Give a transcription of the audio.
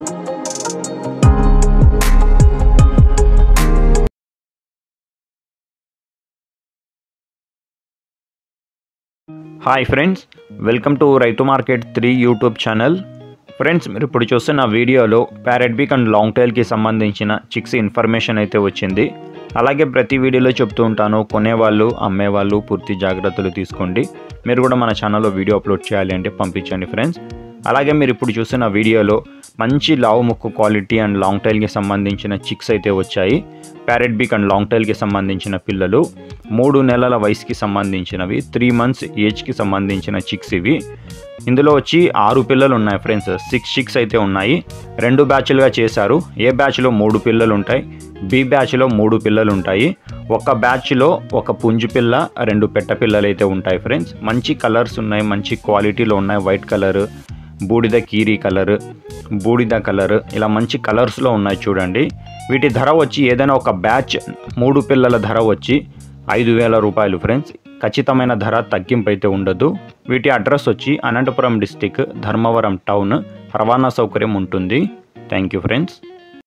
Hi friends, welcome to రైతు market 3 YouTube channel. Friends, మీరు ఇప్పుడు చూస్తున్న వీడియోలో ప్యారెట్ బీక్ అండ్ లాంగ్ టైల్కి సంబంధించిన చిక్స్ ఇన్ఫర్మేషన్ అయితే వచ్చింది. అలాగే ప్రతి వీడియోలో చెప్తూ ఉంటాను, కొనేవాళ్ళు అమ్మేవాళ్ళు పూర్తి జాగ్రత్తలు తీసుకోండి. మీరు కూడా మన ఛానల్లో వీడియో అప్లోడ్ చేయాలి అంటే పంపించండి ఫ్రెండ్స్. అలాగే మీరు ఇప్పుడు చూస్తున్న వీడియోలో మంచి లావు ముక్కు క్వాలిటీ అండ్ లాంగ్ టైల్కి సంబంధించిన చిక్స్ అయితే వచ్చాయి. ప్యారెట్ బీక్ అండ్ లాంగ్ టైల్కి సంబంధించిన పిల్లలు 3 నెలల వయసుకి సంబంధించినవి, 3 మంత్స్ ఏజ్కి సంబంధించిన చిక్స్ ఇవి. ఇందులో వచ్చి 6 పిల్లలు ఉన్నాయి ఫ్రెండ్స్. 6 చిక్స్ అయితే ఉన్నాయి. 2 బ్యాచ్లుగా చేశారు. ఏ బ్యాచ్లో 3 పిల్లలు ఉంటాయి, బి బ్యాచ్లో 3 పిల్లలు ఉంటాయి. ఒక బ్యాచ్లో ఒక పుంజు పిల్ల, 2 పెట్ట పిల్లలు అయితే ఉంటాయి ఫ్రెండ్స్. మంచి కలర్స్ ఉన్నాయి, మంచి క్వాలిటీలో ఉన్నాయి. వైట్ కలర్, బూడిద కీరీ కలర్, బూడిద కలర్, ఇలా మంచి కలర్స్లో ఉన్నాయి చూడండి. వీటి ధర వచ్చి ఏదైనా ఒక బ్యాచ్ 3 పిల్లల ధర వచ్చి 5,000 రూపాయలు ఫ్రెండ్స్. ఖచ్చితమైన ధర తగ్గింపు అయితే ఉండదు. వీటి అడ్రస్ వచ్చి అనంతపురం డిస్టిక్, ధర్మవరం టౌన్. రవాణా సౌకర్యం ఉంటుంది. Thank you friends.